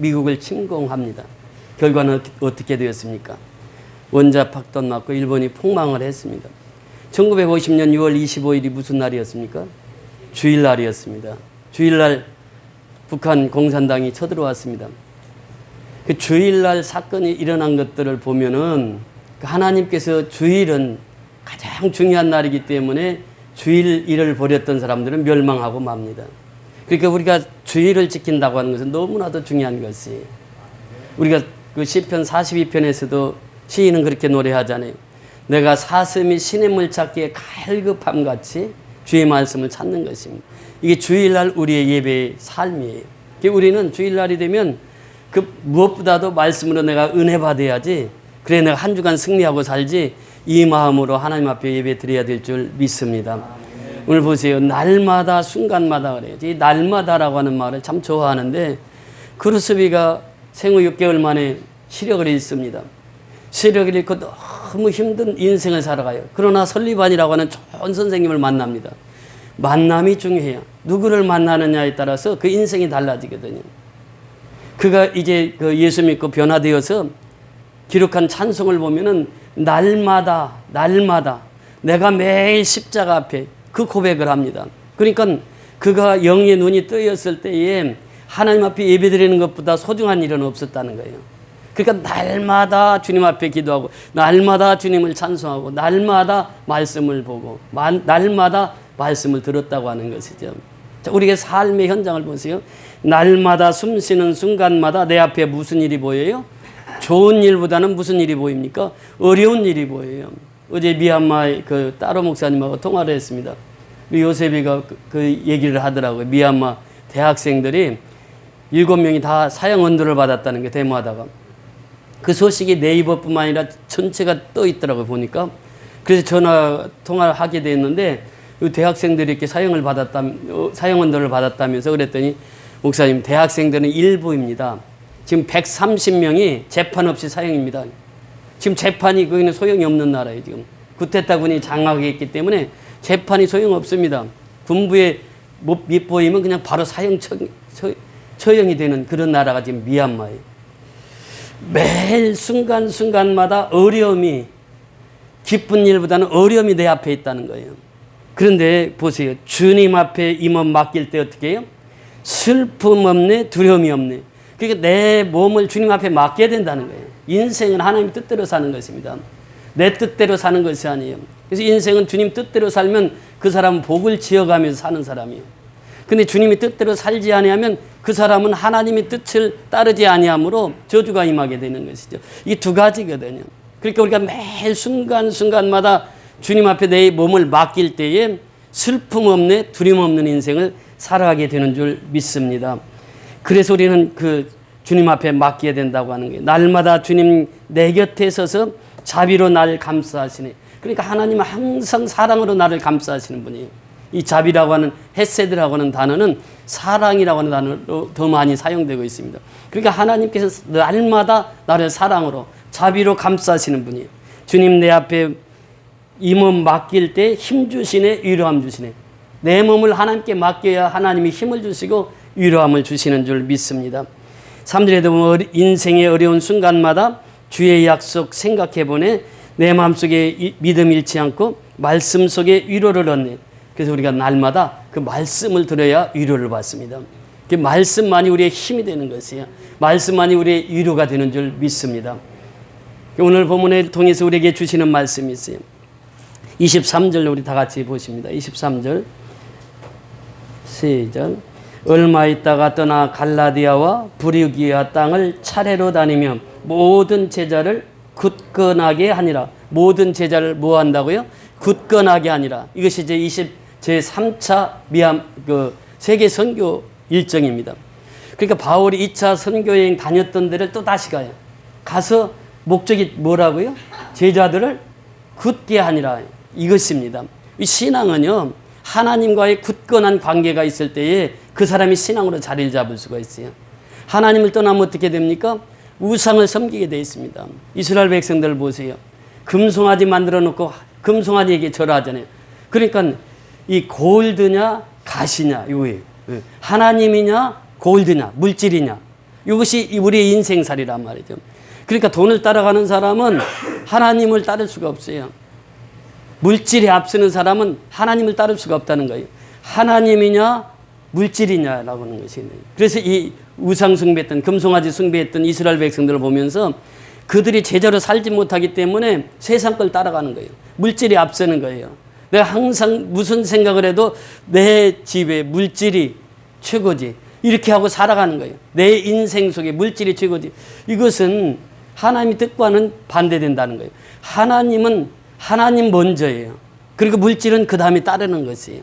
미국을 침공합니다. 결과는 어떻게 되었습니까? 원자폭탄 맞고 일본이 폭망을 했습니다. 1950년 6월 25일이 무슨 날이었습니까? 주일날이었습니다. 주일날 북한 공산당이 쳐들어왔습니다. 그 주일날 사건이 일어난 것들을 보면은 하나님께서 주일은 가장 중요한 날이기 때문에 주일 일을 벌였던 사람들은 멸망하고 맙니다. 그러니까 우리가 주일을 지킨다고 하는 것은 너무나도 중요한 것이, 우리가 그 시편 42편에서도 시인은 그렇게 노래하잖아요. 내가 사슴이 시냇물 찾기에 갈급함 같이 주의 말씀을 찾는 것입니다. 이게 주일날 우리의 예배의 삶이에요. 우리는 주일날이 되면 그 무엇보다도 말씀으로 내가 은혜 받아야지, 그래 내가 한 주간 승리하고 살지, 이 마음으로 하나님 앞에 예배 드려야 될 줄 믿습니다. 오늘 보세요. 날마다 순간마다 그래요. 이 날마다라고 하는 말을 참 좋아하는데, 크루스비가 생후 6개월 만에 시력을 잃습니다. 시력을 잃고 너무 힘든 인생을 살아가요. 그러나 설리반이라고 하는 좋은 선생님을 만납니다. 만남이 중요해요. 누구를 만나느냐에 따라서 그 인생이 달라지거든요. 그가 이제 그 예수 믿고 변화되어서 기록한 찬송을 보면은 날마다 내가 매일 십자가 앞에 그 고백을 합니다. 그러니까 그가 영의 눈이 뜨였을 때에 하나님 앞에 예배드리는 것보다 소중한 일은 없었다는 거예요. 그러니까 날마다 주님 앞에 기도하고, 날마다 주님을 찬송하고, 날마다 말씀을 보고, 날마다 말씀을 들었다고 하는 것이죠. 자, 우리의 삶의 현장을 보세요. 날마다 숨쉬는 순간마다 내 앞에 무슨 일이 보여요? 좋은 일보다는 무슨 일이 보입니까? 어려운 일이 보여요. 어제 미얀마 그 따로 목사님하고 통화를 했습니다. 요셉이가 그 얘기를 하더라고요. 미얀마 대학생들이 7명이 다 사형 언도를 받았다는 게 데모하다가. 그 소식이 네이버뿐만 아니라 전체가 떠 있더라고요, 보니까. 그래서 전화 통화를 하게 됐는데, 대학생들이 이렇게 사형 언도를 받았다면서 그랬더니, 목사님, 대학생들은 일부입니다. 지금 130명이 재판 없이 사형입니다. 지금 재판이 거기는 소용이 없는 나라예요, 지금. 구테타군이 장악해 있기 때문에 재판이 소용없습니다. 군부에 밑보이면 그냥 바로 사형 처형이 되는 그런 나라가 지금 미얀마예요. 매일 순간순간마다 어려움이, 기쁜 일보다는 어려움이 내 앞에 있다는 거예요. 그런데 보세요. 주님 앞에 임원 맡길 때 어떻게 해요? 슬픔 없네, 두려움이 없네. 그러니까 내 몸을 주님 앞에 맡겨야 된다는 거예요. 인생은 하나님 뜻대로 사는 것입니다. 내 뜻대로 사는 것이 아니에요. 그래서 인생은 주님 뜻대로 살면 그 사람은 복을 지어가면서 사는 사람이에요. 근데 주님이 뜻대로 살지 아니하면 그 사람은 하나님의 뜻을 따르지 아니하므로 저주가 임하게 되는 것이죠. 이 두 가지거든요. 그러니까 우리가 매일 순간순간마다 주님 앞에 내 몸을 맡길 때에 슬픔 없네, 두려움 없는 인생을 살아가게 되는 줄 믿습니다. 그래서 우리는 그 주님 앞에 맡겨야 된다고 하는 거예요. 날마다 주님 내 곁에 서서 자비로 나를 감싸시네. 그러니까 하나님은 항상 사랑으로 나를 감싸시는 분이에요. 이 자비라고 하는, 헤세드라고 하는 단어는 사랑이라고 하는 단어로 더 많이 사용되고 있습니다. 그러니까 하나님께서 날마다 나를 사랑으로, 자비로 감싸시는 분이에요. 주님 내 앞에 이 몸 맡길 때 힘 주시네, 위로함 주시네. 내 몸을 하나님께 맡겨야 하나님이 힘을 주시고 위로함을 주시는 줄 믿습니다. 3절에도 보면 인생의 어려운 순간마다 주의 약속 생각해보네. 내 마음속에 믿음 잃지 않고 말씀 속에 위로를 얻네. 그래서 우리가 날마다 그 말씀을 들어야 위로를 받습니다. 그 말씀만이 우리의 힘이 되는 것이에요. 말씀만이 우리의 위로가 되는 줄 믿습니다. 오늘 본문을 통해서 우리에게 주시는 말씀이 있어요. 23절 우리 다 같이 보십니다. 23절 시작. 얼마 있다가 떠나 갈라디아와 브리기아 땅을 차례로 다니며 모든 제자를 굳건하게 하니라. 모든 제자를 뭐 한다고요? 굳건하게 하니라. 이것이 제3차 세계 선교 일정입니다. 그러니까 바울이 2차 선교여행 다녔던 데를 또 다시 가요. 가서 목적이 뭐라고요? 제자들을 굳게 하니라. 이것입니다. 이 신앙은요, 하나님과의 굳건한 관계가 있을 때에 그 사람이 신앙으로 자리를 잡을 수가 있어요. 하나님을 떠나면 어떻게 됩니까? 우상을 섬기게 되어 있습니다. 이스라엘 백성들 보세요. 금송아지 만들어 놓고 금송아지에게 절하잖아요. 그러니까 이 골드냐 가시냐, 이거예요. 하나님이냐 골드냐 물질이냐. 이것이 우리의 인생살이란 말이죠. 그러니까 돈을 따라가는 사람은 하나님을 따를 수가 없어요. 물질에 앞서는 사람은 하나님을 따를 수가 없다는 거예요. 하나님이냐 물질이냐라고 하는 것이 있네요. 그래서 이 우상 숭배했던 금송아지 숭배했던 이스라엘 백성들을 보면서 그들이 제자로 살지 못하기 때문에 세상 걸 따라가는 거예요. 물질이 앞서는 거예요. 내가 항상 무슨 생각을 해도 내 집에 물질이 최고지. 이렇게 하고 살아가는 거예요. 내 인생 속에 물질이 최고지. 이것은 하나님의 뜻과는 반대된다는 거예요. 하나님은 하나님 먼저예요. 그리고 물질은 그 다음에 따르는 것이에요.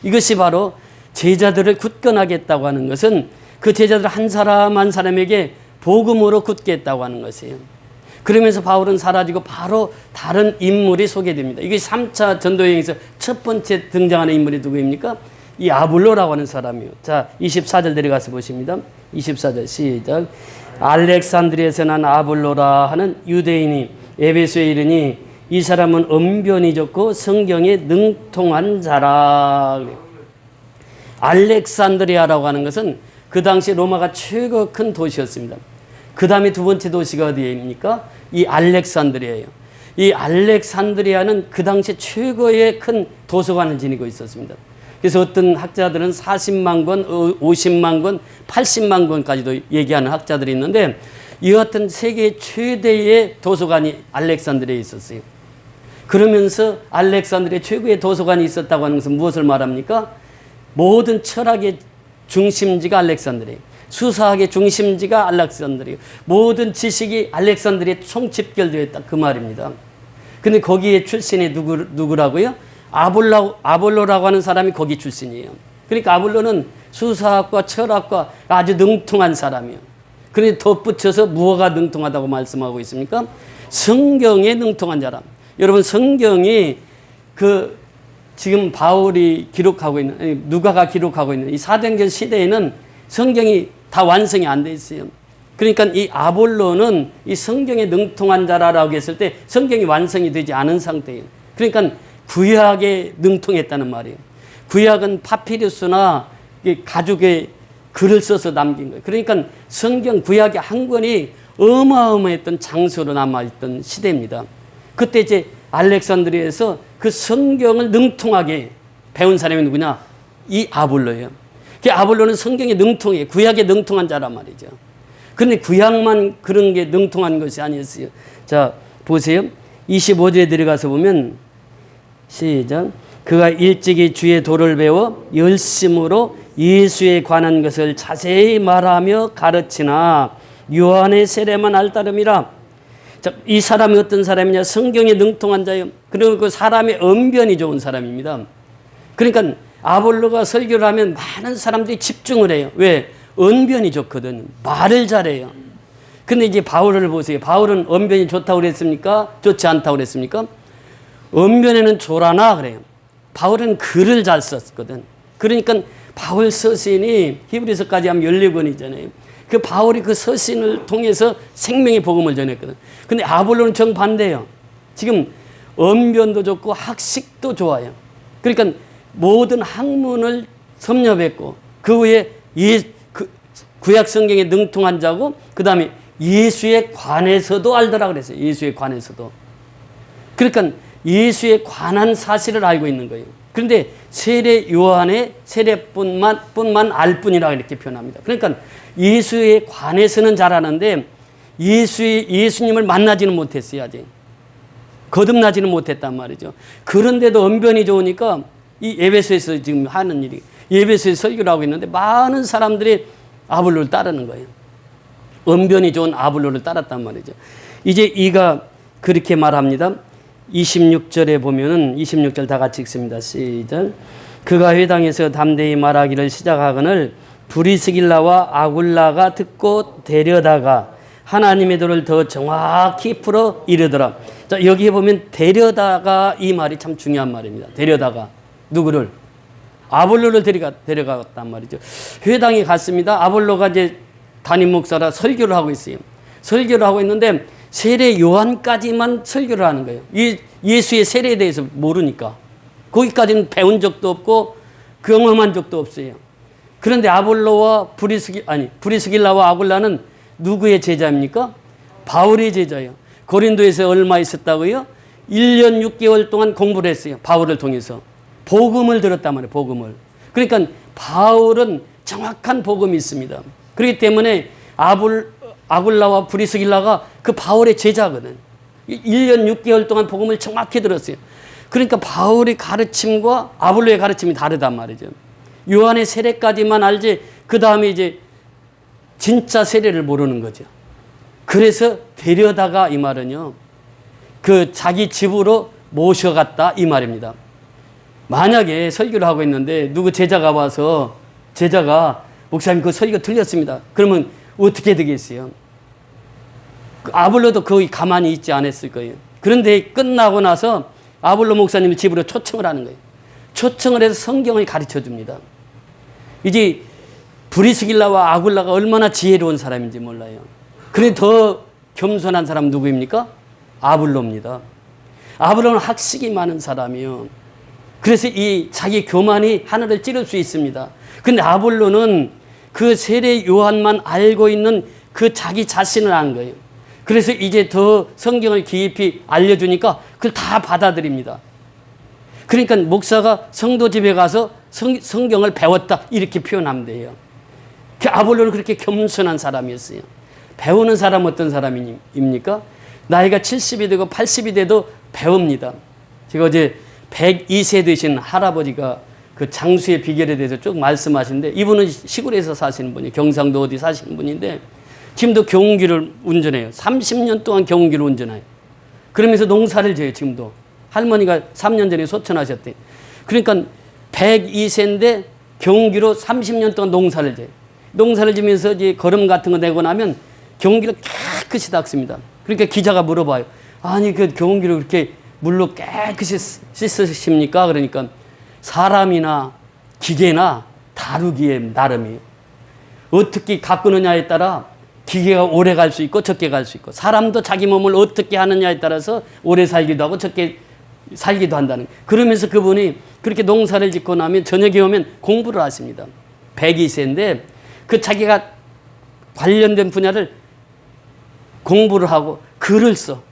이것이 바로 제자들을 굳건하게 했다고 하는 것은 그 제자들 한 사람 한 사람에게 복음으로 굳게 했다고 하는 것이에요. 그러면서 바울은 사라지고 바로 다른 인물이 소개됩니다. 이게 3차 전도여행에서 첫 번째 등장하는 인물이 누구입니까? 이 아볼로라고 하는 사람이에요. 자, 24절 내려가서 보십니다. 24절 시작. 알렉산드리아에서 난 아볼로라 하는 유대인이 에베소에 이르니 이 사람은 언변이 좋고 성경에 능통한 자라. 알렉산드리아라고 하는 것은 그 당시 로마가 최고 큰 도시였습니다. 그 다음에 두 번째 도시가 어디입니까? 이 알렉산드리아예요. 이 알렉산드리아는 그 당시 최고의 큰 도서관을 지니고 있었습니다. 그래서 어떤 학자들은 40만 권, 50만 권, 80만 권까지도 얘기하는 학자들이 있는데 이 같은 세계 최대의 도서관이 알렉산드리아에 있었어요. 그러면서 알렉산드리아 최고의 도서관이 있었다고 하는 것은 무엇을 말합니까? 모든 철학의 중심지가 알렉산드리아, 수사학의 중심지가 알렉산드리아, 모든 지식이 알렉산드리아에 총집결되어 있다 그 말입니다. 근데 거기에 출신이 누구라고요? 아볼로라고 하는 사람이 거기 출신이에요. 그러니까 아볼로는 수사학과 철학과 아주 능통한 사람이에요. 그런데 덧붙여서 무엇가 능통하다고 말씀하고 있습니까? 성경에 능통한 사람. 여러분 성경이 그 지금 바울이 기록하고 있는 누가가 기록하고 있는 이 사도행전 시대에는 성경이 다 완성이 안 돼 있어요. 그러니까 이 아볼로는 이 성경에 능통한 자라고 했을 때 성경이 완성이 되지 않은 상태예요. 그러니까 구약에 능통했다는 말이에요. 구약은 파피루스나 가죽에 글을 써서 남긴 거예요. 그러니까 성경 구약의 한 권이 어마어마했던 장소로 남아있던 시대입니다. 그때 이제 알렉산드리아에서 그 성경을 능통하게 배운 사람이 누구냐? 이 아볼로예요. 그 아볼로는 성경에 능통해, 구약에 능통한 자란 말이죠. 그런데 구약만 그런 게 능통한 것이 아니었어요. 자, 보세요. 25절에 들어가서 보면 시작. 그가 일찍이 주의 도를 배워 열심으로 예수에 관한 것을 자세히 말하며 가르치나 요한의 세례만 알따름이라. 자, 이 사람이 어떤 사람이냐? 성경에 능통한 자예요. 그리고 그 사람의 언변이 좋은 사람입니다. 그러니까 아볼로가 설교를 하면 많은 사람들이 집중을 해요. 왜? 언변이 좋거든. 말을 잘해요. 근데 이제 바울을 보세요. 바울은 언변이 좋다고 그랬습니까? 좋지 않다고 그랬습니까? 언변에는 좋라나 그래요. 바울은 글을 잘 썼거든. 그러니까 바울 서신이 히브리서까지 하면 14권이잖아요. 그 바울이 그 서신을 통해서 생명의 복음을 전했거든. 근데 아볼로는 정반대예요. 지금 언변도 좋고 학식도 좋아요. 그러니까 모든 학문을 섭렵했고 그 후에 구약 성경에 능통한 자고 그 다음에 예수에 관해서도 알더라 그랬어요. 예수에 관해서도. 그러니까 예수에 관한 사실을 알고 있는 거예요. 그런데 세례 요한의 세례뿐만 알 뿐이라고 이렇게 표현합니다. 그러니까 예수에 관해서는 잘 아는데 예수님을 만나지는 못했어요. 아직. 거듭나지는 못했단 말이죠. 그런데도 언변이 좋으니까 이 에베소에서 지금 하는 일이 에베소에 설교를 하고 있는데 많은 사람들이 아볼로를 따르는 거예요. 언변이 좋은 아볼로를 따랐단 말이죠. 이제 이가 그렇게 말합니다. 26절에 보면은 26절 다 같이 읽습니다. 시작. 그가 회당에서 담대히 말하기를 시작하거늘 브리스길라와 아굴라가 듣고 데려다가 하나님의 도를 더 정확히 풀어 이르더라. 자, 여기에 보면 데려다가 이 말이 참 중요한 말입니다. 데려다가 누구를? 아볼로를 데려갔단 말이죠. 회당에 갔습니다. 아볼로가 이제 담임 목사라 설교를 하고 있어요. 설교를 하고 있는데 세례 요한까지만 설교를 하는 거예요. 예수의 세례에 대해서 모르니까. 거기까지는 배운 적도 없고 경험한 적도 없어요. 그런데 아볼로와 브리스길라와 아굴라는 누구의 제자입니까? 바울의 제자예요. 고린도에서 얼마 있었다고요? 1년 6개월 동안 공부를 했어요. 바울을 통해서. 복음을 들었단 말이에요. 복음을. 그러니까 바울은 정확한 복음이 있습니다. 그렇기 때문에 아굴라와 브리스길라가 그 바울의 제자거든. 1년 6개월 동안 복음을 정확히 들었어요. 그러니까 바울의 가르침과 아볼로의 가르침이 다르단 말이죠. 요한의 세례까지만 알지 그 다음에 이제 진짜 세례를 모르는 거죠. 그래서 데려다가 이 말은요. 그 자기 집으로 모셔갔다 이 말입니다. 만약에 설교를 하고 있는데 누구 제자가 와서 제자가 목사님 그 설교 틀렸습니다. 그러면 어떻게 되겠어요? 아볼로도 거기 가만히 있지 않았을 거예요. 그런데 끝나고 나서 아볼로 목사님이 집으로 초청을 하는 거예요. 초청을 해서 성경을 가르쳐 줍니다. 이제 브리스길라와 아굴라가 얼마나 지혜로운 사람인지 몰라요. 그런데 더 겸손한 사람 누구입니까? 아볼로입니다. 아볼로는 학식이 많은 사람이요. 그래서 이 자기 교만이 하늘을 찌를 수 있습니다. 근데 아볼로는 그 세례 요한만 알고 있는 그 자기 자신을 안 거예요. 그래서 이제 더 성경을 깊이 알려주니까 그걸 다 받아들입니다. 그러니까 목사가 성도 집에 가서 성경을 배웠다 이렇게 표현하면 돼요. 아볼로는 그렇게 겸손한 사람이었어요. 배우는 사람 어떤 사람입니까? 나이가 70이 되고 80이 돼도 배웁니다. 제가 어제 102세 되신 할아버지가 그 장수의 비결에 대해서 쭉 말씀하시는데 이분은 시골에서 사시는 분이에요. 경상도 어디 사시는 분인데 지금도 경운기를 운전해요. 30년 동안 경운기를 운전해요. 그러면서 농사를 지어요. 지금도. 할머니가 3년 전에 소천하셨대. 그러니까 102세인데 경운기로 30년 동안 농사를 지어요. 농사를 지면서 이제 거름 같은 거 내고 나면 경운기를 깨끗이 닦습니다. 그러니까 기자가 물어봐요. 아니 그 경운기를 그렇게 물로 깨끗이 씻으십니까? 그러니까 사람이나 기계나 다루기에 나름이에요. 어떻게 가꾸느냐에 따라 기계가 오래 갈 수 있고 적게 갈 수 있고 사람도 자기 몸을 어떻게 하느냐에 따라서 오래 살기도 하고 적게 살기도 한다는 거예요. 그러면서 그분이 그렇게 농사를 짓고 나면 저녁에 오면 공부를 하십니다. 102세인데 그 자기가 관련된 분야를 공부를 하고 글을 써.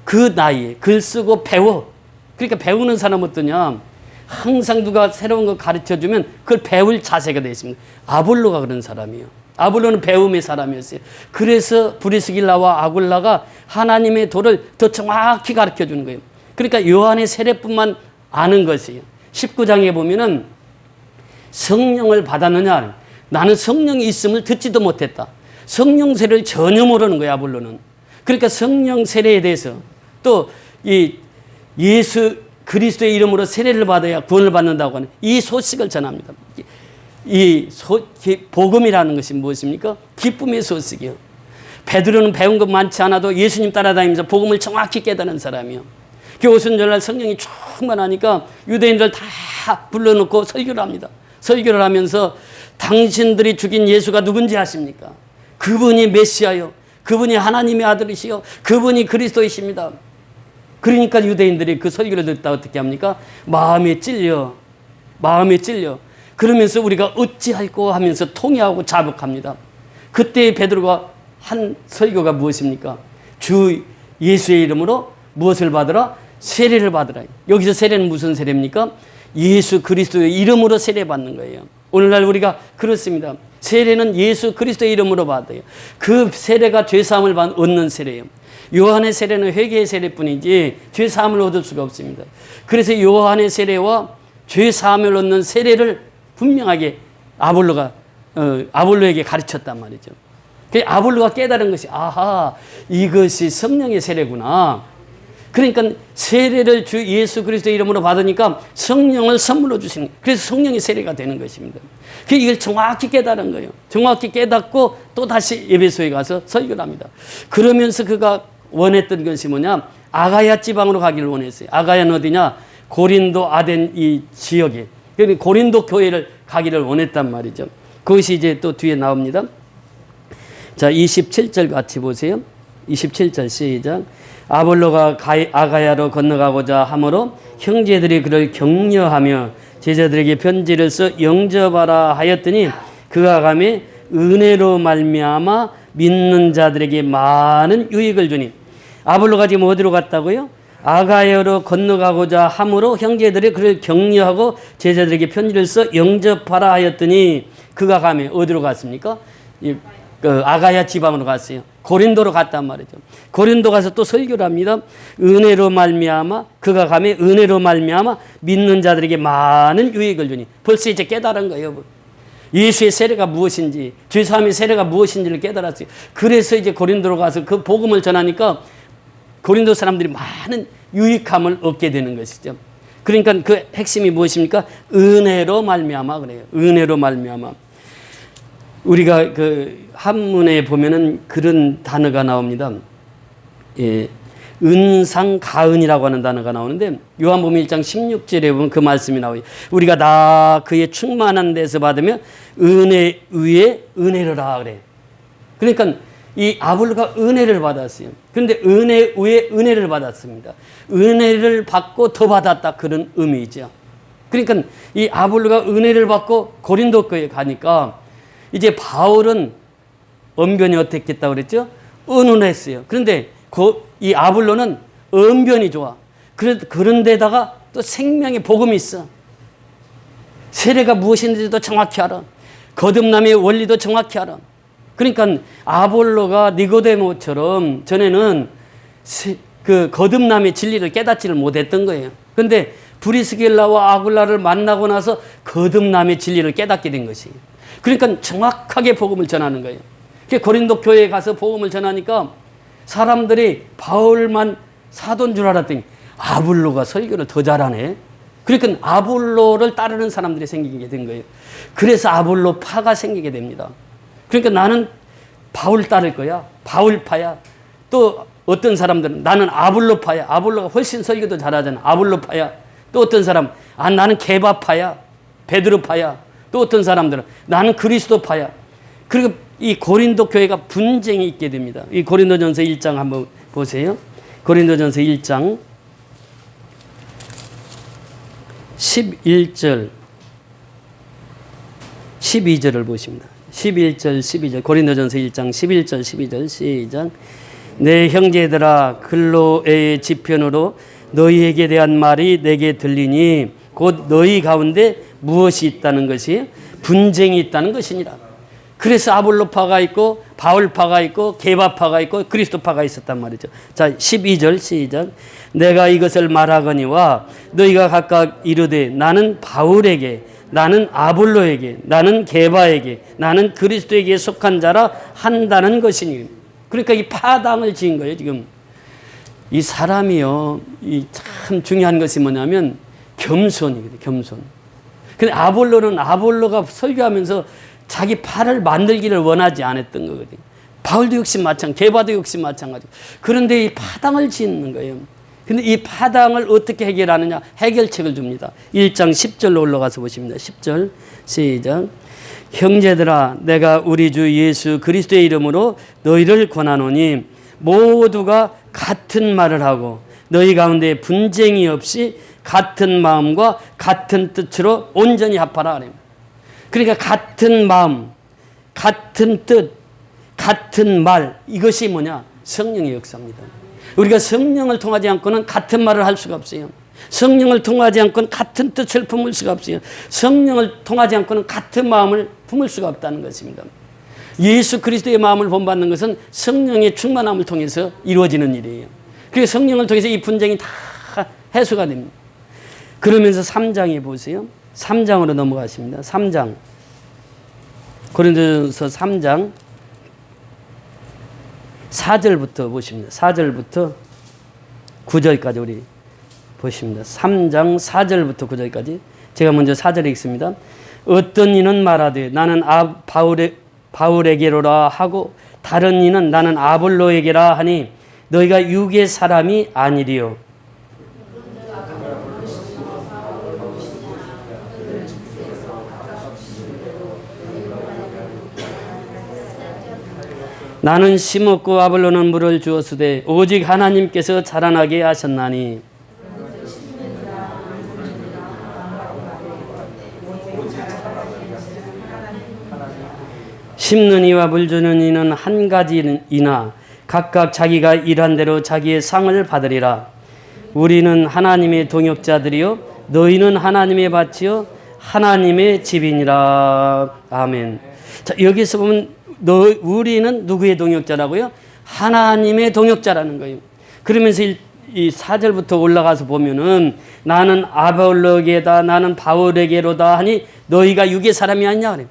그 나이에 글 쓰고 배워. 그러니까 배우는 사람은 어떠냐? 항상 누가 새로운 거 가르쳐주면 그걸 배울 자세가 되어 있습니다. 아볼로가 그런 사람이에요. 아볼로는 배움의 사람이었어요. 그래서 브리스길라와 아굴라가 하나님의 도를 더 정확히 가르쳐주는 거예요. 그러니까 요한의 세례뿐만 아는 것이에요. 19장에 보면은 성령을 받았느냐? 나는 성령이 있음을 듣지도 못했다. 성령 세례를 전혀 모르는 거예요. 아볼로는. 그러니까 성령 세례에 대해서 또 이 예수 그리스도의 이름으로 세례를 받아야 구원을 받는다고 하는 이 소식을 전합니다. 복음이라는 것이 무엇입니까? 기쁨의 소식이요. 베드로는 배운 것 많지 않아도 예수님 따라다니면서 복음을 정확히 깨닫는 사람이요. 오순절날 성령이 충만하니까 유대인들 다 불러놓고 설교를 합니다. 설교를 하면서 당신들이 죽인 예수가 누군지 아십니까? 그분이 메시아요. 그분이 하나님의 아들이시요. 그분이 그리스도이십니다. 그러니까 유대인들이 그 설교를 듣다 어떻게 합니까? 마음에 찔려. 그러면서 우리가 어찌할꼬 하면서 통회하고 자복합니다. 그때 베드로가 한 설교가 무엇입니까? 주 예수의 이름으로 무엇을 받으라? 세례를 받으라. 여기서 세례는 무슨 세례입니까? 예수 그리스도의 이름으로 세례받는 거예요. 오늘날 우리가 그렇습니다. 세례는 예수 그리스도의 이름으로 받아요. 그 세례가 죄사함을 얻는 세례예요. 요한의 세례는 회개의 세례뿐이지 죄사함을 얻을 수가 없습니다. 그래서 요한의 세례와 죄사함을 얻는 세례를 분명하게 아볼로에게 가르쳤단 말이죠. 아볼로가 깨달은 것이 아하 이것이 성령의 세례구나. 그러니까 세례를 주 예수 그리스도의 이름으로 받으니까 성령을 선물로 주시는 거예요. 그래서 성령의 세례가 되는 것입니다. 이걸 정확히 깨달은 거예요. 정확히 깨닫고 또 다시 에베소에 가서 설교를 합니다. 그러면서 그가 원했던 것이 뭐냐? 아가야 지방으로 가기를 원했어요. 아가야는 어디냐? 고린도 아덴 이 지역에. 그러니까 고린도 교회를 가기를 원했단 말이죠. 그것이 이제 또 뒤에 나옵니다. 자, 27절 같이 보세요. 27절 시작. 아볼로가 아가야로 건너가고자 하므로 형제들이 그를 격려하며 제자들에게 편지를 써 영접하라 하였더니 그가 가매 은혜로 말미암아 믿는 자들에게 많은 유익을 주니. 아볼로가 지금 어디로 갔다고요? 아가야로 건너가고자 함으로 형제들이 그를 격려하고 제자들에게 편지를 써 영접하라 하였더니 그가 가매 어디로 갔습니까? 아가야 지방으로 갔어요. 고린도로 갔단 말이죠. 고린도 가서 또 설교를 합니다. 은혜로 말미암아 그가 가매 은혜로 말미암아 믿는 자들에게 많은 유익을 주니. 벌써 이제 깨달은 거예요. 예수의 세례가 무엇인지, 죄사함의 세례가 무엇인지를 깨달았어요. 그래서 이제 고린도로 가서 그 복음을 전하니까 고린도 사람들이 많은 유익함을 얻게 되는 것이죠. 그러니까 그 핵심이 무엇입니까? 은혜로 말미암아 그래요. 은혜로 말미암아. 우리가 그 한문에 보면은 그런 단어가 나옵니다. 예, 은상가은이라고 하는 단어가 나오는데 요한복음 1장 16절에 보면 그 말씀이 나와요. 우리가 다 그의 충만한 데서 받으면 은혜 위에 은혜로라 그래. 그러니까 이 아볼로가 은혜를 받았어요. 그런데 은혜 위에 은혜를 받았습니다. 은혜를 받고 더 받았다 그런 의미죠. 그러니까 이 아볼로가 은혜를 받고 고린도 교회에 가니까 이제 바울은 언변이 어땠겠다고 그랬죠? 은은했어요. 그런데 이 아볼로는 언변이 좋아. 그런 데다가 또 생명의 복음이 있어. 세례가 무엇인지도 정확히 알아. 거듭남의 원리도 정확히 알아. 그러니까 아볼로가 니고데모처럼 전에는 그 거듭남의 진리를 깨닫지를 못했던 거예요. 그런데 브리스길라와 아굴라를 만나고 나서 거듭남의 진리를 깨닫게 된 것이에요. 그러니까 정확하게 복음을 전하는 거예요. 고린도 교회에 가서 복음을 전하니까 사람들이 바울만 사도인 줄 알았더니 아볼로가 설교를 더 잘하네. 그러니까 아볼로를 따르는 사람들이 생기게 된 거예요. 그래서 아볼로파가 생기게 됩니다. 그러니까 나는 바울 따를 거야. 바울파야. 또 어떤 사람들은 나는 아볼로파야. 아볼로가 훨씬 설교도 잘하잖아. 아볼로파야. 또 어떤 사람 나는 게바파야. 베드로파야. 또 어떤 사람들은 나는 그리스도파야. 그리고 이 고린도 교회가 분쟁이 있게 됩니다. 이 고린도전서 1장 한번 보세요. 고린도전서 1장 11절 12절을 보십니다. 11절 12절 고린도전서 1장 11절 12절 시작. 내 형제들아 글로의 지편으로 너희에게 대한 말이 내게 들리니 곧 너희 가운데 무엇이 있다는 것이 분쟁이 있다는 것이니라. 그래서 아볼로파가 있고 바울파가 있고 게바파가 있고 그리스도파가 있었단 말이죠. 자 12절 시작. 내가 이것을 말하거니와 너희가 각각 이르되 나는 바울에게 나는 아볼로에게 나는 게바에게 나는 그리스도에게 속한 자라 한다는 것이니. 그러니까 이 파당을 지은 거예요. 지금 이 사람이요 이 참 중요한 것이 뭐냐면 겸손이거든요. 겸손. 근데 아볼로는 아볼로가 설교하면서 자기 팔을 만들기를 원하지 않았던 거거든요. 바울도 역시 마찬가지, 게바도 역시 마찬가지고. 그런데 이 파당을 짓는 거예요. 근데 이 파당을 어떻게 해결하느냐? 해결책을 줍니다. 1장 10절로 올라가서 보십니다. 10절 시작. 형제들아 내가 우리 주 예수 그리스도의 이름으로 너희를 권하노니 모두가 같은 말을 하고 너희 가운데 분쟁이 없이 같은 마음과 같은 뜻으로 온전히 합하라. 그러니까 같은 마음, 같은 뜻, 같은 말, 이것이 뭐냐? 성령의 역사입니다. 우리가 성령을 통하지 않고는 같은 말을 할 수가 없어요. 성령을 통하지 않고는 같은 뜻을 품을 수가 없어요. 성령을 통하지 않고는 같은 마음을 품을 수가 없다는 것입니다. 예수 그리스도의 마음을 본받는 것은 성령의 충만함을 통해서 이루어지는 일이에요. 그래서 성령을 통해서 이 분쟁이 다 해소가 됩니다. 그러면서 3장에 보세요. 3장으로 넘어가십니다. 3장. 고린도전서 3장 4절부터 보십니다. 4절부터 9절까지 우리 보십니다. 3장 4절부터 9절까지. 제가 먼저 4절에 읽습니다. 어떤 이는 말하되 나는 바울에게로라 하고 다른 이는 나는 아볼로에게라 하니 너희가 육의 사람이 아니리요. 나는 심었고 아볼로는 물을 주었으되 오직 하나님께서 자라나게 하셨나니. 심는 이와 물 주는 이는 한 가지이나 각각 자기가 일한 대로 자기의 상을 받으리라. 우리는 하나님의 동역자들이요 너희는 하나님의 밭이요 하나님의 집이니라. 아멘. 자, 여기서 보면 우리는 누구의 동역자라고요? 하나님의 동역자라는 거예요. 그러면서 이 4절부터 올라가서 보면은 나는 아볼로게다 나는 바울에게로다 하니 너희가 육의 사람이 아니냐 그래요.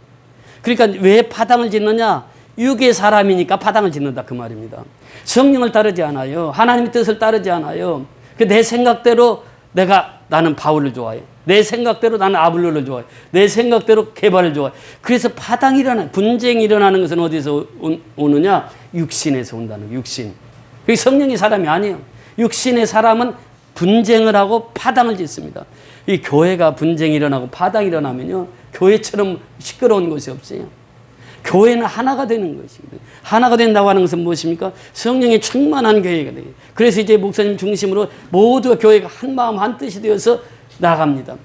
그러니까 왜 파당을 짓느냐? 육의 사람이니까 파당을 짓는다 그 말입니다. 성령을 따르지 않아요. 하나님의 뜻을 따르지 않아요. 내 생각대로 나는 바울을 좋아해. 내 생각대로 나는 아볼로를 좋아해. 내 생각대로 개발을 좋아해. 그래서 파당이 분쟁이 일어나는 것은 어디서 오느냐? 육신에서 온다는 거예요. 육신. 그게 성령의 사람이 아니에요. 육신의 사람은 분쟁을 하고 파당을 짓습니다. 이 교회가 분쟁이 일어나고 파당이 일어나면요. 교회처럼 시끄러운 것이 없어요. 교회는 하나가 되는 것이거든요. 하나가 된다고 하는 것은 무엇입니까? 성령이 충만한 교회가 돼요. 그래서 이제 목사님 중심으로 모두가 교회가 한 마음 한 뜻이 되어서 나갑니다.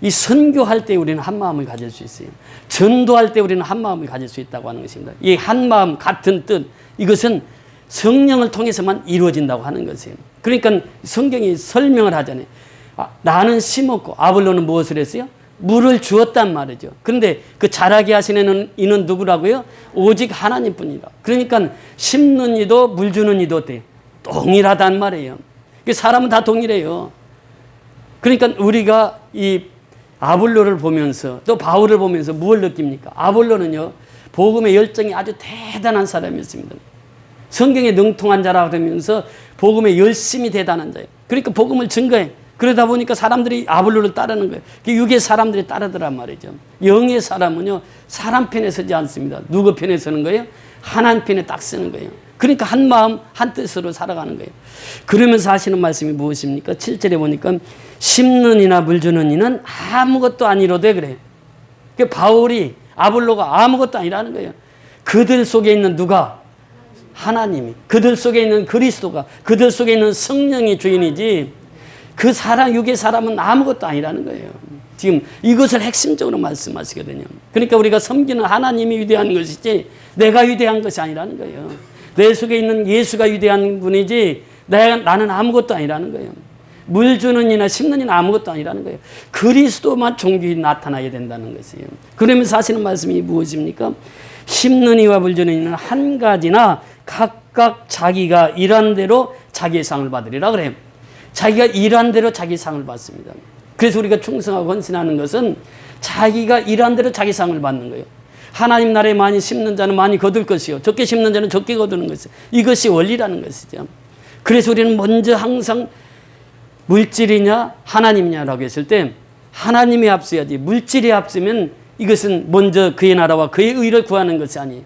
이 선교할 때 우리는 한 마음을 가질 수 있어요. 전도할 때 우리는 한 마음을 가질 수 있다고 하는 것입니다. 이 한 마음 같은 뜻 이것은 성령을 통해서만 이루어진다고 하는 것이에요. 그러니까 성경이 설명을 하잖아요. 나는 심었고 아볼로는 무엇을 했어요? 물을 주었단 말이죠. 그런데 그 자라게 하시는 이는 누구라고요? 오직 하나님뿐이다. 그러니까 심는 이도 물 주는 이도 어때요? 동일하단 말이에요. 사람은 다 동일해요. 그러니까 우리가 이 아볼로를 보면서 또 바울을 보면서 무엇을 느낍니까? 아볼로는요 복음의 열정이 아주 대단한 사람이었습니다. 성경에 능통한 자라 그러면서 복음에 열심히 대단한 자예요. 그러니까 복음을 증거해. 그러다 보니까 사람들이 아볼로를 따르는 거예요. 육의 사람들이 따르더란 말이죠. 영의 사람은요 사람 편에 서지 않습니다. 누구 편에 서는 거예요? 하나님 편에 딱 서는 거예요. 그러니까 한 마음 한 뜻으로 살아가는 거예요. 그러면서 하시는 말씀이 무엇입니까? 7절에 보니까 심는 이나 물 주는 이는 아무것도 아니로되 그래요. 그러니까 바울이 아볼로가 아무것도 아니라는 거예요. 그들 속에 있는 누가? 하나님이. 그들 속에 있는 그리스도가. 그들 속에 있는 성령이 주인이지 그 사람, 육의 사람은 아무것도 아니라는 거예요. 지금 이것을 핵심적으로 말씀하시거든요. 그러니까 우리가 섬기는 하나님이 위대한 것이지 내가 위대한 것이 아니라는 거예요. 내 속에 있는 예수가 위대한 분이지 나는 아무것도 아니라는 거예요. 물 주는 이나 심는 이나 아무것도 아니라는 거예요. 그리스도만 종교히 나타나야 된다는 것이에요. 그러면서 하시는 말씀이 무엇입니까? 심는 이와 물 주는 이는 한 가지나 각각 자기가 일한 대로 자기의 상을 받으리라 그래요. 자기가 일한 대로 자기 상을 받습니다. 그래서 우리가 충성하고 헌신하는 것은 자기가 일한 대로 자기 상을 받는 거예요. 하나님 나라에 많이 심는 자는 많이 거둘 것이요 적게 심는 자는 적게 거두는 것이요. 이것이 원리라는 것이죠. 그래서 우리는 먼저 항상 물질이냐 하나님이냐라고 했을 때 하나님이 앞서야지 물질이 앞서면 이것은 먼저 그의 나라와 그의 의를 구하는 것이 아니에요.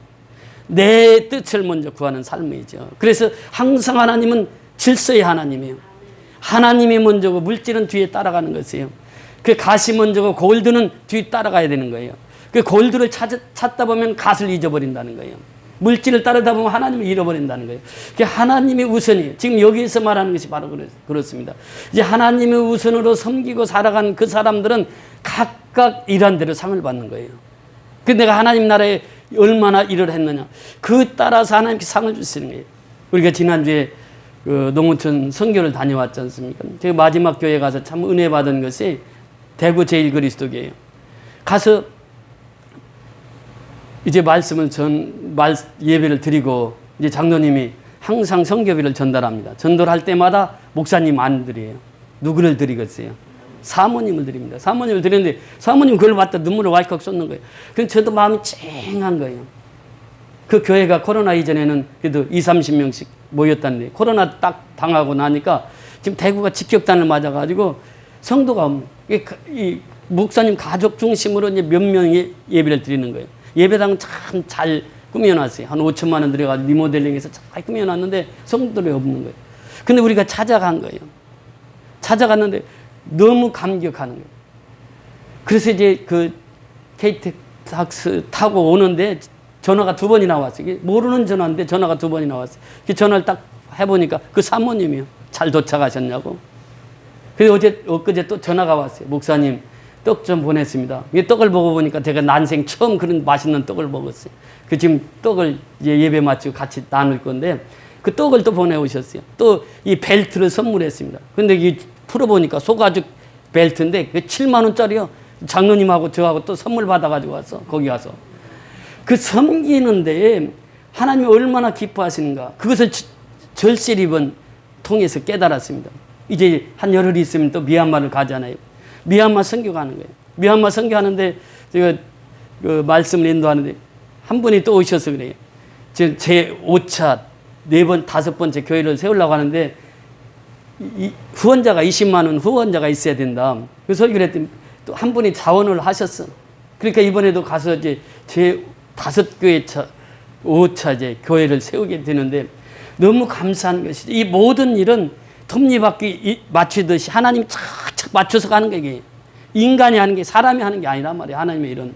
내 뜻을 먼저 구하는 삶이죠. 그래서 항상 하나님은 질서의 하나님이에요. 하나님이 먼저고 물질은 뒤에 따라가는 것이에요. 그 갓이 먼저고 골드는 뒤에 따라가야 되는 거예요. 그 골드를 찾다 보면 갓을 잊어버린다는 거예요. 물질을 따르다 보면 하나님을 잃어버린다는 거예요. 하나님이 우선이에요. 지금 여기에서 말하는 것이 바로 그렇습니다. 이제 하나님의 우선으로 섬기고 살아간 그 사람들은 각각 일한 대로 상을 받는 거예요. 그 내가 하나님 나라에 얼마나 일을 했느냐. 그 따라서 하나님께 상을 주시는 거예요. 우리가 지난주에 그 농어촌 선교를 다녀왔지 않습니까? 제가 마지막 교회 가서 참 은혜 받은 것이 대구 제일그리스도교예요. 가서 이제 예배를 드리고 이제 장로님이 항상 선교비를 전달합니다. 전달할 때마다 목사님 안 드려요. 누구를 드리겠어요? 사모님을 드립니다. 사모님을 드리는데 사모님 그걸 봤다 눈물을 왈칵 쏟는 거예요. 그래서 저도 마음이 쨍한 거예요. 그 교회가 코로나 이전에는 그래도 20-30명씩 모였다는데 코로나 딱 당하고 나니까 지금 대구가 직격탄을 맞아가지고 성도가 없는 이 목사님 가족 중심으로 이제 몇 명이 예배를 드리는 거예요. 예배당은 참 잘 꾸며놨어요. 한 5천만 원 들여가지고 리모델링해서 잘 꾸며놨는데 성도들이 없는 거예요. 근데 우리가 찾아간 거예요. 찾아갔는데 너무 감격하는 거예요. 그래서 이제 그 KTX 타고 오는데 전화가 2번이나 왔어요. 이게 모르는 전화인데 전화가 2번이나 왔어요. 그 전화를 딱 해보니까 그 사모님이요. 잘 도착하셨냐고. 그래서 엊그제 또 전화가 왔어요. 목사님, 떡 좀 보냈습니다. 이 떡을 먹어보니까 제가 난생 처음 그런 맛있는 떡을 먹었어요. 그 지금 떡을 이제 예배 마치고 같이 나눌 건데 그 떡을 또 보내오셨어요. 또 이 벨트를 선물했습니다. 근데 이 풀어보니까 소가죽 벨트인데 그 7만 원짜리요. 장로님하고 저하고 또 선물 받아가지고 왔어. 거기 와서. 그 섬기는데 하나님이 얼마나 기뻐하시는가. 그것을 절실 이번 통해서 깨달았습니다. 이제 한 열흘 있으면 또 미얀마를 가잖아요. 미얀마 선교 가는 거예요. 미얀마 선교하는데 제가 그 말씀을 인도하는데 한 분이 또 오셔서 그래요. 지금 제 5차 4번 5번째 교회를 세우려고 하는데 후원자가 20만 원 후원자가 있어야 된다. 그래서 그랬더니 또 한 분이 자원을 하셨어. 그러니까 이번에도 가서 이제 제 5교회 차 5차 이제 교회를 세우게 되는데 너무 감사한 것이죠. 이 모든 일은 톱니바퀴 맞추듯이 하나님이 착착 맞춰서 가는 거예요. 인간이 하는 게 사람이 하는 게 아니란 말이에요. 하나님의 일은.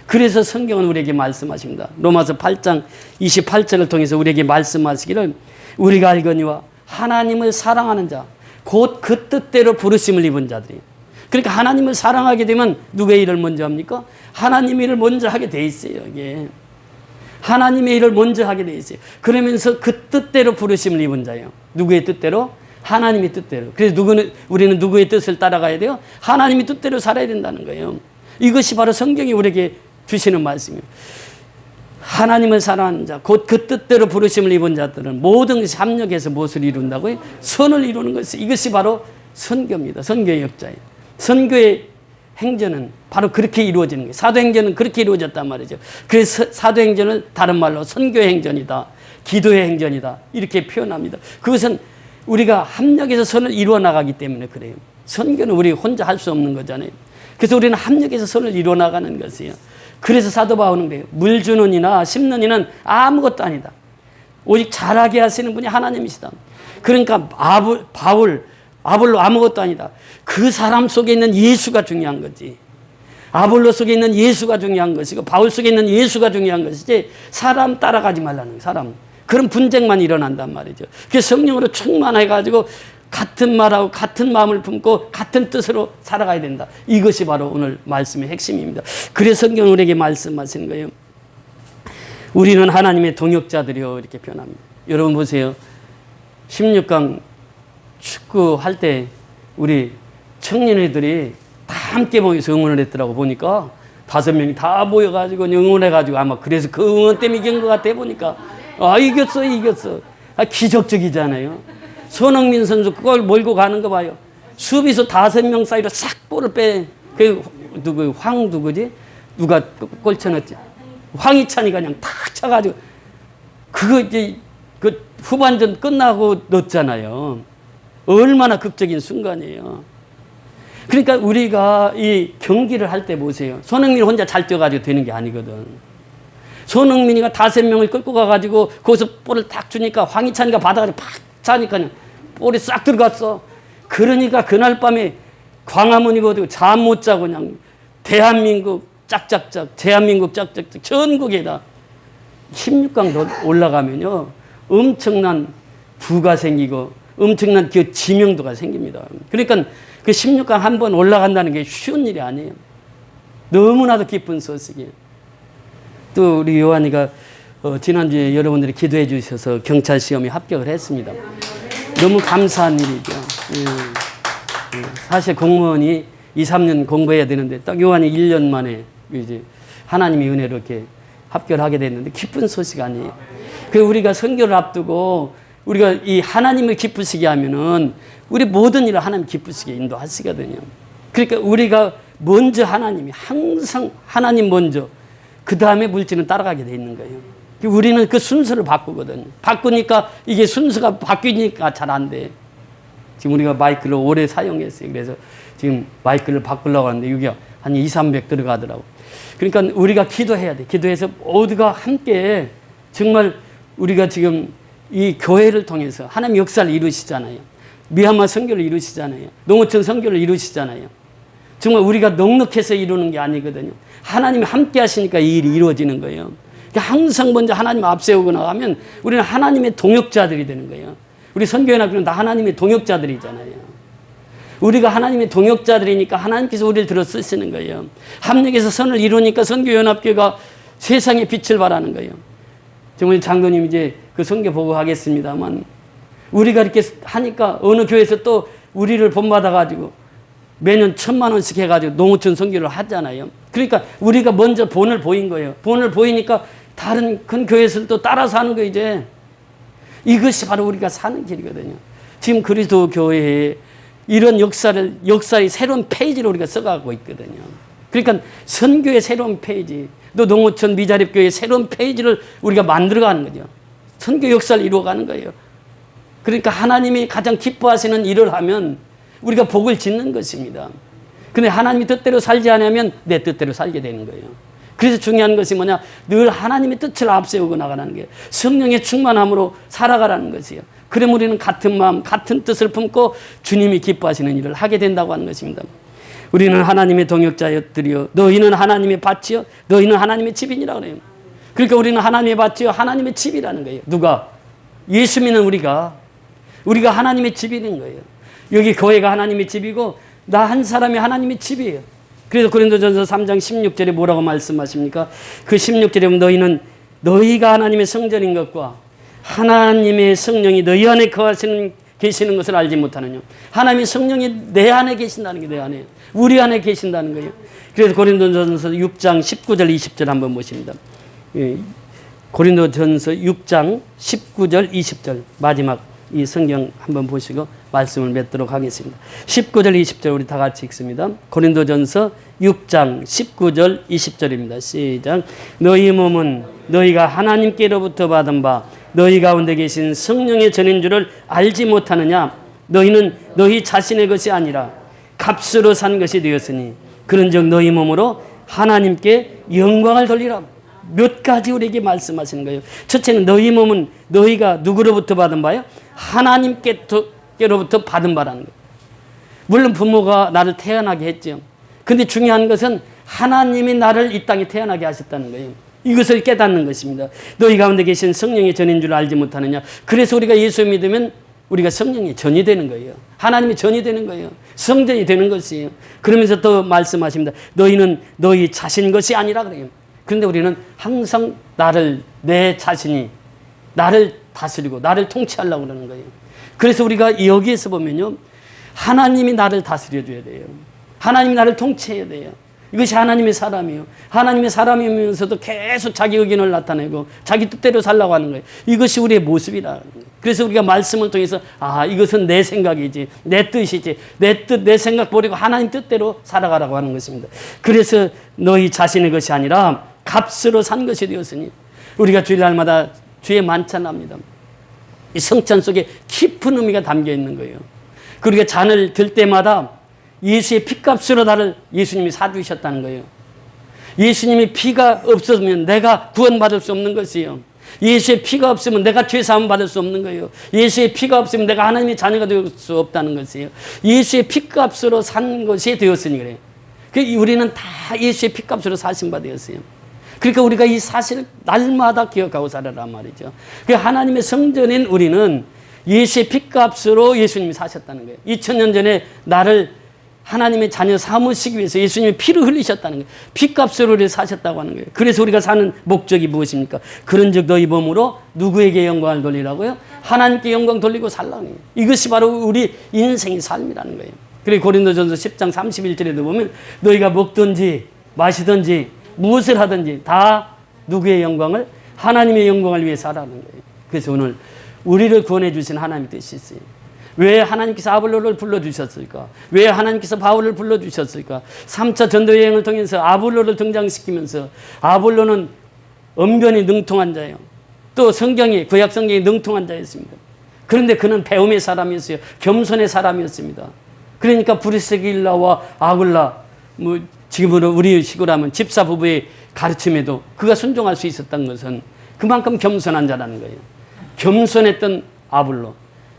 그래서 성경은 우리에게 말씀하십니다. 로마서 8장 28절을 통해서 우리에게 말씀하시기를 우리가 알거니와 하나님을 사랑하는 자 곧 그 뜻대로 부르심을 입은 자들이. 그러니까 하나님을 사랑하게 되면 누구의 일을 먼저 합니까? 하나님의 일을 먼저 하게 돼 있어요. 이게 하나님의 일을 먼저 하게 돼 있어요. 그러면서 그 뜻대로 부르심을 입은 자예요. 누구의 뜻대로? 하나님의 뜻대로. 그래서 우리는 누구의 뜻을 따라가야 돼요? 하나님의 뜻대로 살아야 된다는 거예요. 이것이 바로 성경이 우리에게 주시는 말씀이에요. 하나님을 사랑하는 자, 곧 그 뜻대로 부르심을 입은 자들은 모든 것이 합력해서 무엇을 이룬다고요? 선을 이루는 것이. 이것이 바로 선교입니다. 선교의 역자예요. 선교의 행전은 바로 그렇게 이루어지는 거예요. 사도행전은 그렇게 이루어졌단 말이죠. 그래서 사도행전을 다른 말로 선교의 행전이다, 기도의 행전이다 이렇게 표현합니다. 그것은 우리가 합력해서 선을 이루어 나가기 때문에 그래요. 선교는 우리 혼자 할 수 없는 거잖아요. 그래서 우리는 합력해서 선을 이루어 나가는 것이에요. 그래서 사도 바울은 그래요. 물 주는 이나 심는 이는 아무것도 아니다. 오직 잘하게 하시는 분이 하나님이시다. 그러니까 아볼로 아무것도 아니다. 그 사람 속에 있는 예수가 중요한 거지. 아볼로 속에 있는 예수가 중요한 것이고 바울 속에 있는 예수가 중요한 것이지 사람 따라가지 말라는 거예요. 사람. 그런 분쟁만 일어난단 말이죠. 그래서 성령으로 충만해가지고 같은 말하고 같은 마음을 품고 같은 뜻으로 살아가야 된다. 이것이 바로 오늘 말씀의 핵심입니다. 그래서 성경은 우리에게 말씀하시는 거예요. 우리는 하나님의 동역자들이요 이렇게 표현합니다. 여러분 보세요. 16강 축구할 때 우리 청년애들이 다 함께 모여서 응원을 했더라고. 보니까 5명이 다 모여가지고 응원해가지고 아마 그래서 그 응원 때문에 이긴 것 같아. 보니까 이겼어. 기적적이잖아요. 손흥민 선수 그걸 몰고 가는 거 봐요. 수비수 5명 사이로 싹 볼을 빼. 누구지? 누가 골 쳐넣었지? 황희찬이가 그냥 탁 차가지고 그거 이제 그 후반전 끝나고 넣었잖아요. 얼마나 극적인 순간이에요. 그러니까 우리가 이 경기를 할 때 보세요. 손흥민 혼자 잘 뛰어가지고 되는 게 아니거든. 손흥민이가 5명을 끌고 가가지고 거기서 볼을 딱 주니까 황희찬이가 받아가지고 팍 차니까 볼이 싹 들어갔어. 그러니까 그날 밤에 광화문이고 잠 못 자고 그냥 대한민국 짝짝짝 전국에다 16강 올라가면요 엄청난 부가 생기고 엄청난 그 지명도가 생깁니다. 그러니까 그 16강 한번 올라간다는 게 쉬운 일이 아니에요. 너무나도 기쁜 소식이에요. 또 우리 요한이가 지난주에 여러분들이 기도해 주셔서 경찰 시험에 합격을 했습니다. 너무 감사한 일이죠. 사실 공무원이 2, 3년 공부해야 되는데 딱 요한이 1년 만에 이제 하나님의 은혜로 이렇게 합격을 하게 됐는데 기쁜 소식 아니에요. 그 우리가 선교를 앞두고 우리가 이 하나님을 기쁘시게 하면은 우리 모든 일을 하나님 기쁘시게 인도하시거든요. 그러니까 우리가 먼저 하나님이 항상 하나님 먼저 그 다음에 물질은 따라가게 돼 있는 거예요. 우리는 그 순서를 바꾸거든요. 바꾸니까 이게 순서가 바뀌니까 잘 안 돼. 지금 우리가 마이크를 오래 사용했어요. 그래서 지금 마이크를 바꾸려고 하는데 이게 한 2, 300 들어가더라고. 그러니까 우리가 기도해야 돼. 기도해서 모두가 함께 정말 우리가 지금 이 교회를 통해서 하나님 역사를 이루시잖아요. 미얀마 선교를 이루시잖아요. 농어촌 선교를 이루시잖아요. 정말 우리가 넉넉해서 이루는 게 아니거든요. 하나님이 함께 하시니까 이 일이 이루어지는 거예요. 항상 먼저 하나님 앞세우고 나가면 우리는 하나님의 동역자들이 되는 거예요. 우리 선교연합교는 다 하나님의 동역자들이잖아요. 우리가 하나님의 동역자들이니까 하나님께서 우리를 들어 쓰시는 거예요. 합력해서 선을 이루니까 선교연합교회가 세상에 빛을 발하는 거예요. 정말 장로님 이제 그 선교 보고 하겠습니다만, 우리가 이렇게 하니까 어느 교회에서 또 우리를 본받아가지고 매년 1,000만 원씩 해가지고 농어촌 선교를 하잖아요. 그러니까 우리가 먼저 본을 보인 거예요. 본을 보이니까 다른 큰 교회에서도 따라서 하는 거 이제. 이것이 바로 우리가 사는 길이거든요. 지금 그리스도 교회에 이런 역사의 새로운 페이지를 우리가 써가고 있거든요. 그러니까 선교의 새로운 페이지, 또 농어촌 미자립교회의 새로운 페이지를 우리가 만들어가는 거죠. 선교 역사를 이루어가는 거예요. 그러니까 하나님이 가장 기뻐하시는 일을 하면 우리가 복을 짓는 것입니다. 근데 하나님이 뜻대로 살지 않으면 내 뜻대로 살게 되는 거예요. 그래서 중요한 것이 뭐냐? 늘 하나님의 뜻을 앞세우고 나가는 게 성령의 충만함으로 살아가라는 것이에요. 그럼 우리는 같은 마음, 같은 뜻을 품고 주님이 기뻐하시는 일을 하게 된다고 하는 것입니다. 우리는 하나님의 동역자였으리요. 너희는 하나님의 밭이요. 너희는 하나님의 집이니라고 그래요. 그러니까 우리는 하나님의 밭이요. 하나님의 집이라는 거예요. 누가? 예수 믿는 우리가 하나님의 집이는 거예요. 여기 교회가 하나님의 집이고 나 한 사람이 하나님의 집이에요. 그래서 고린도전서 3장 16절에 뭐라고 말씀하십니까? 그 16절에 보면 너희가 하나님의 성전인 것과 하나님의 성령이 너희 안에 계시는 것을 알지 못하느냐. 하나님의 성령이 내 안에 계신다는 게 내 안에, 우리 안에 계신다는 거예요. 그래서 고린도전서 6장 19절 20절 한번 보십니다. 고린도전서 6장 19절 20절 마지막 이 성경 한번 보시고 말씀을 맺도록 하겠습니다. 19절 20절 우리 다 같이 읽습니다. 고린도전서 6장 19절 20절입니다. 시작. 너희 몸은 너희가 하나님께로부터 받은 바 너희 가운데 계신 성령의 전인 줄을 알지 못하느냐. 너희는 너희 자신의 것이 아니라 값으로 산 것이 되었으니 그런즉 너희 몸으로 하나님께 영광을 돌리라. 몇 가지 우리에게 말씀하시는 거예요. 첫째는 너희 몸은 너희가 누구로부터 받은 바요? 하나님께로부터 받은 바라는 거예요. 물론 부모가 나를 태어나게 했죠. 근데 중요한 것은 하나님이 나를 이 땅에 태어나게 하셨다는 거예요. 이것을 깨닫는 것입니다. 너희 가운데 계신 성령의 전인 줄 알지 못하느냐. 그래서 우리가 예수 믿으면 우리가 성령의 전이 되는 거예요. 하나님의 전이 되는 거예요. 성전이 되는 것이에요. 그러면서 또 말씀하십니다. 너희는 너희 자신 것이 아니라 그래요. 그런데 우리는 항상 내 자신이 나를 다스리고 나를 통치하려고 그러는 거예요. 그래서 우리가 여기에서 보면요. 하나님이 나를 다스려 줘야 돼요. 하나님이 나를 통치해야 돼요. 이것이 하나님의 사람이에요. 하나님의 사람이면서도 계속 자기 의견을 나타내고 자기 뜻대로 살라고 하는 거예요. 이것이 우리의 모습이라. 그래서 우리가 말씀을 통해서 이것은 내 생각이지, 내 뜻이지, 내 뜻, 내 생각 버리고 하나님 뜻대로 살아가라고 하는 것입니다. 그래서 너희 자신의 것이 아니라 값으로 산 것이 되었으니 우리가 주일날마다 주의 만찬합니다. 이 성찬 속에 깊은 의미가 담겨 있는 거예요. 그리고 잔을 들 때마다 예수의 피값으로 나를 예수님이 사주셨다는 거예요. 예수님이 피가 없었으면 내가 구원받을 수 없는 것이에요. 예수의 피가 없으면 내가 죄사함 받을 수 없는 거예요. 예수의 피가 없으면 내가 하나님의 자녀가 될 수 없다는 것이에요. 예수의 피값으로 산 것이 되었으니 그래요. 우리는 다 예수의 피값으로 사신 바 되었어요. 그러니까 우리가 이 사실을 날마다 기억하고 살아란 말이죠. 하나님의 성전인 우리는 예수의 피값으로 예수님이 사셨다는 거예요. 2000년 전에 나를 하나님의 자녀 삼으시기 위해서 예수님이 피를 흘리셨다는 거예요. 피값으로 우리를 사셨다고 하는 거예요. 그래서 우리가 사는 목적이 무엇입니까? 그런즉 너희 몸으로 누구에게 영광을 돌리라고요? 하나님께 영광 돌리고 살라는 거예요. 이것이 바로 우리 인생의 삶이라는 거예요. 그리고 고린도전서 10장 31절에도 보면 너희가 먹든지 마시든지 무엇을 하든지 다 누구의 영광을? 하나님의 영광을 위해서 하라는 거예요. 그래서 오늘 우리를 구원해 주신 하나님의 뜻이 있어요. 왜 하나님께서 아볼로를 불러주셨을까? 왜 하나님께서 바울을 불러주셨을까? 3차 전도여행을 통해서 아볼로를 등장시키면서 아볼로는 언변이 능통한 자예요. 또 구약 성경에 능통한 자였습니다. 그런데 그는 배움의 사람이었어요. 겸손의 사람이었습니다. 그러니까 브리스길라와 아굴라, 지금으로 우리 식으로 하면 집사 부부의 가르침에도 그가 순종할 수 있었던 것은 그만큼 겸손한 자라는 거예요. 겸손했던 아볼로.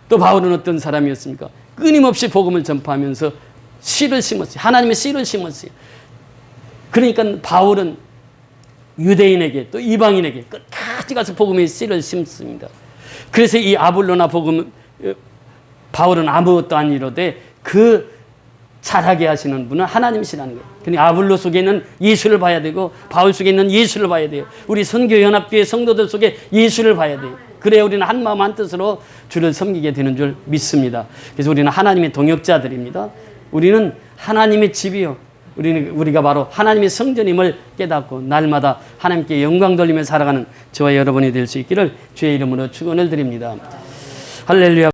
또 바울은 어떤 사람이었습니까? 끊임없이 복음을 전파하면서 씨를 심었어요. 하나님의 씨를 심었어요. 그러니까 바울은 유대인에게 또 이방인에게 끝까지 가서 복음의 씨를 심습니다. 그래서 이 아볼로나 바울은 아무것도 아니로되 그 잘하게 하시는 분은 하나님이시라는 거예요. 그러니까 아볼로 속에 있는 예수를 봐야 되고 바울 속에 있는 예수를 봐야 돼요. 우리 선교연합교회 성도들 속에 예수를 봐야 돼요. 그래야 우리는 한 마음 한 뜻으로 주를 섬기게 되는 줄 믿습니다. 그래서 우리는 하나님의 동역자들입니다. 우리는 하나님의 집이요. 우리가 바로 하나님의 성전임을 깨닫고 날마다 하나님께 영광 돌리며 살아가는 저와 여러분이 될 수 있기를 주의 이름으로 축원을 드립니다. 할렐루야.